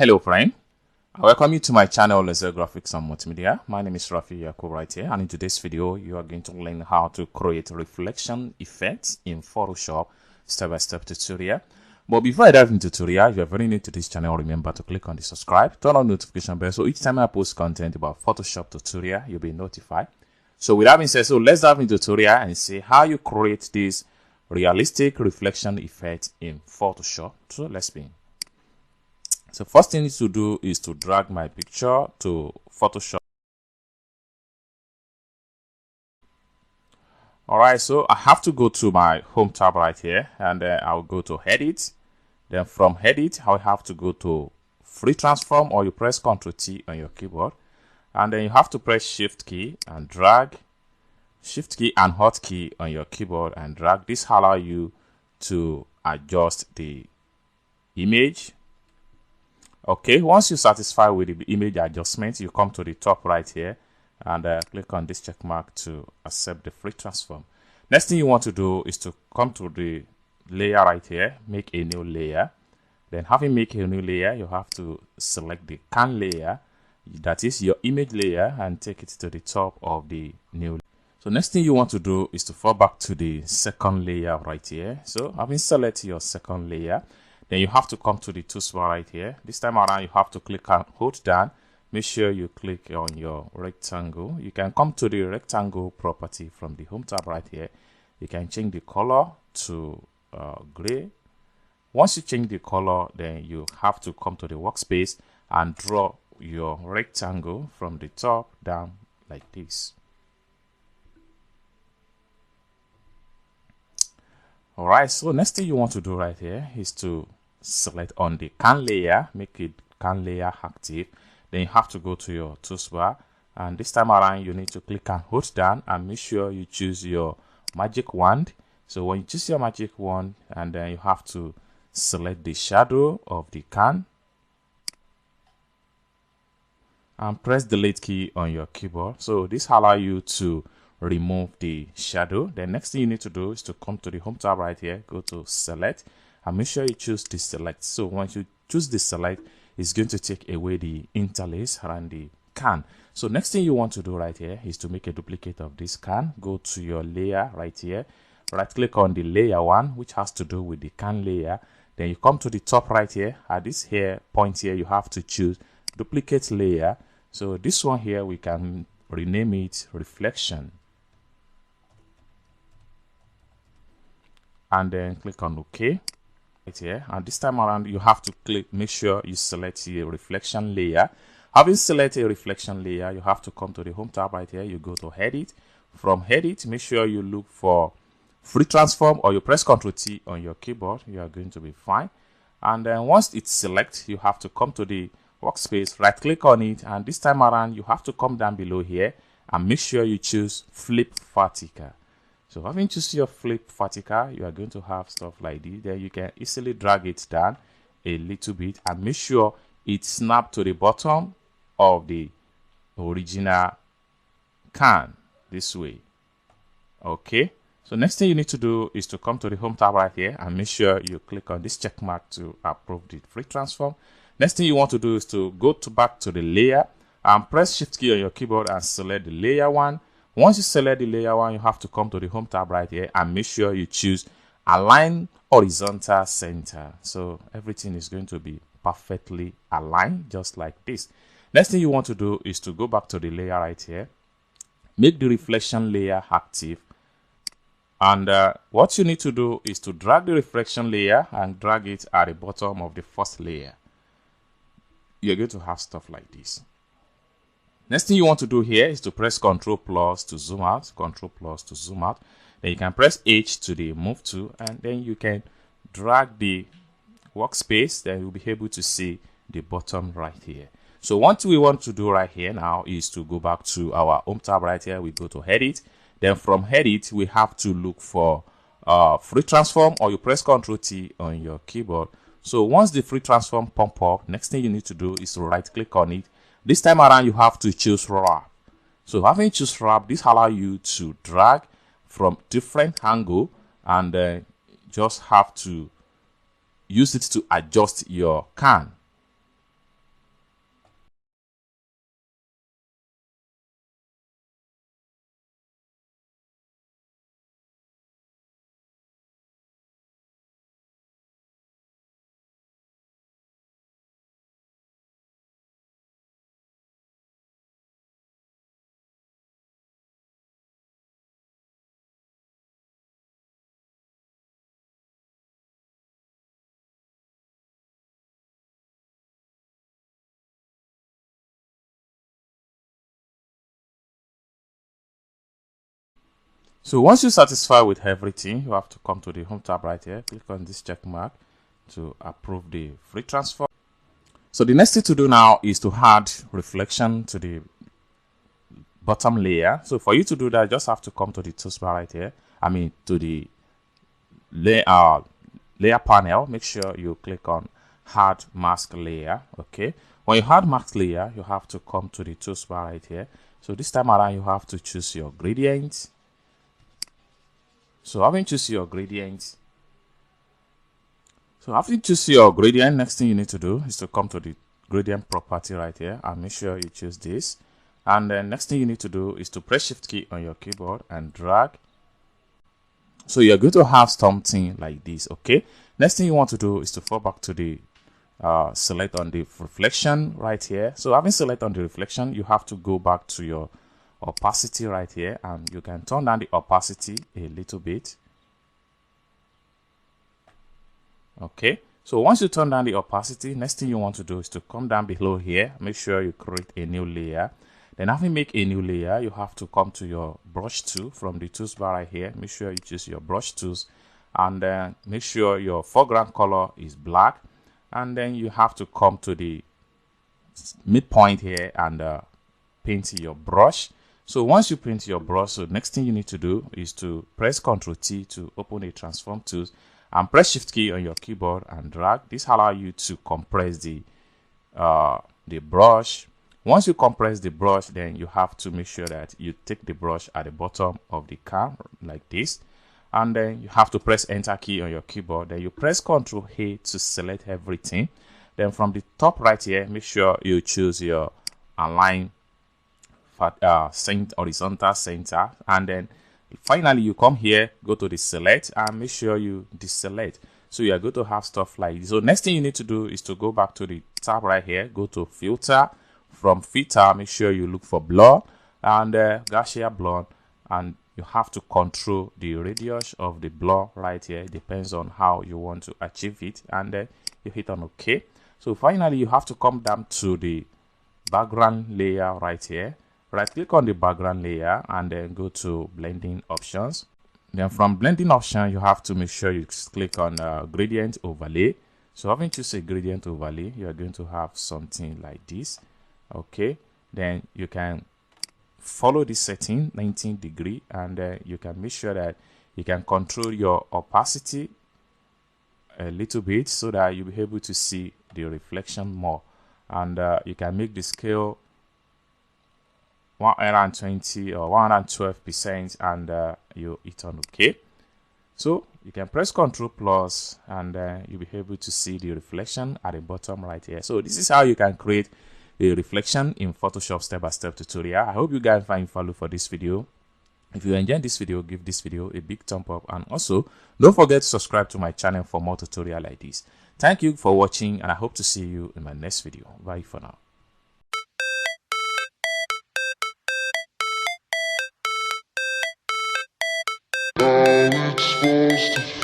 Hello friend, I welcome you to my channel Laser Graphics and Multimedia. My name is Rafi Yakub right here, and in today's video you are going to learn how to create reflection effects in Photoshop step-by-step tutorial. But before I dive into tutorial, if you are very new to this channel, remember to click on the subscribe, turn on notification bell, so each time I post content about Photoshop tutorial you'll be notified. So with that being said, let's dive into tutorial and see how you create this realistic reflection effect in Photoshop. So let's begin. So first thing to do is to drag my picture to Photoshop. Alright, so I have to go to my home tab right here, and then I'll go to edit. Then from edit, I'll have to go to free transform, or you press Ctrl T on your keyboard, and then you have to press shift key and drag, shift key and hotkey on your keyboard and drag. This allow you to adjust the image. Okay, once you're satisfied with the image adjustment, you come to the top right here and click on this check mark to accept the free transform. Next thing you want to do is to come to the layer right here, make a new layer. Then having make a new layer, you have to select the can layer, that is your image layer, and take it to the top of the new layer. So next thing you want to do is to fall back to the second layer right here. So having selected your second layer, then you have to come to the toolbar right here. This time around, you have to click and hold down. Make sure you click on your rectangle. You can come to the rectangle property from the home tab right here. You can change the color to gray. Once you change the color, then you have to come to the workspace and draw your rectangle from the top down like this. Alright, so next thing you want to do right here is to select on the can layer, make it can layer active. Then you have to go to your toolbar, and this time around you need to click and hold down and make sure you choose your magic wand. So when you choose your magic wand, and then you have to select the shadow of the can and press the delete key on your keyboard. So this allows you to remove the shadow. The next thing you need to do is to come to the home tab right here, go to select, and make sure you choose the select. So once you choose the select, it's going to take away the interlace around the can. So next thing you want to do right here is to make a duplicate of this can. Go to your layer right here, right click on the layer one, which has to do with the can layer. Then you come to the top right here, at this here point here, you have to choose duplicate layer. So this one here, we can rename it reflection, and then click on OK right here. And this time around, you have to click, make sure you select the reflection layer. Having selected a reflection layer, you have to come to the home tab right here. You go to edit. From edit, make sure you look for free transform, or you press Ctrl T on your keyboard. You are going to be fine. And then once it's select, you have to come to the workspace, right click on it, and this time around you have to come down below here and make sure you choose flip vertical. So having choose your flip vertical, you are going to have stuff like this. Then you can easily drag it down a little bit and make sure it snaps to the bottom of the original can this way. Okay, so next thing you need to do is to come to the home tab right here and make sure you click on this check mark to approve the free transform. Next thing you want to do is to go back to the layer and press shift key on your keyboard and select the layer one. Once you select the layer one, you have to come to the home tab right here and make sure you choose align horizontal center. So everything is going to be perfectly aligned just like this. Next thing you want to do is to go back to the layer right here, make the reflection layer active, and what you need to do is to drag the reflection layer and drag it at the bottom of the first layer. You're going to have stuff like this. Next thing you want to do here is to press Ctrl plus to zoom out, Ctrl plus to zoom out. Then you can press H to the move to, and then you can drag the workspace. Then you'll be able to see the bottom right here. So what we want to do right here now is to go back to our home tab right here. We go to edit. Then from edit, we have to look for free transform, or you press Ctrl T on your keyboard. So once the free transform pop up, next thing you need to do is to right click on it. This time around, you have to choose wrap. So having choose wrap, this allows you to drag from different angle, and just have to use it to adjust your can. So once you're satisfied with everything, you have to come to the home tab right here, click on this check mark to approve the free transfer. So the next thing to do now is to add reflection to the bottom layer. So for you to do that, you just have to come to the toolbar right here. To the layer panel. Make sure you click on add mask layer. Okay, when you add mask layer, you have to come to the toolbar right here. So this time around, you have to choose your gradient. So having choose your gradient, next thing you need to do is to come to the gradient property right here and make sure you choose this. And then next thing you need to do is to press shift key on your keyboard and drag. So you're going to have something like this. Okay, next thing you want to do is to fall back to the select on the reflection right here. So having select on the reflection, you have to go back to your opacity right here, and you can turn down the opacity a little bit. Okay, so once you turn down the opacity, next thing you want to do is to come down below here, make sure you create a new layer. Then after you make a new layer, you have to come to your brush tool from the toolbar right here. Make sure you choose your brush tools, and then make sure your foreground color is black. And then you have to come to the midpoint here and paint your brush. So once you paint your brush, so next thing you need to do is to press Ctrl T to open a transform tools and press shift key on your keyboard and drag. This allows you to compress the brush. Once you compress the brush, then you have to make sure that you take the brush at the bottom of the car like this, and then you have to press enter key on your keyboard. Then you press Ctrl A to select everything. Then from the top right here, make sure you choose your align horizontal center, and then finally you come here, go to the select and make sure you deselect. So you are going to have stuff like this. So next thing you need to do is to go back to the tab right here, go to filter. From filter, make sure you look for blur and Gaussian blur, and you have to control the radius of the blur right here. It depends on how you want to achieve it, and you hit on OK. So finally you have to come down to the background layer right here. Right click on the background layer and then go to blending options. Then from blending option, you have to make sure you click on gradient overlay. So having choose a gradient overlay, you are going to have something like this. Okay, then you can follow this setting 19 degree, and you can make sure that you can control your opacity a little bit so that you'll be able to see the reflection more. And you can make the scale 120 or 112%, and you hit on OK. So you can press Ctrl plus, and you'll be able to see the reflection at the bottom right here. So this is how you can create a reflection in Photoshop step-by-step tutorial. I hope you guys find value for this video. If you enjoyed this video, give this video a big thumb up, and also don't forget to subscribe to my channel for more tutorial like this. Thank you for watching, and I hope to see you in my next video. Bye for now. How it's supposed to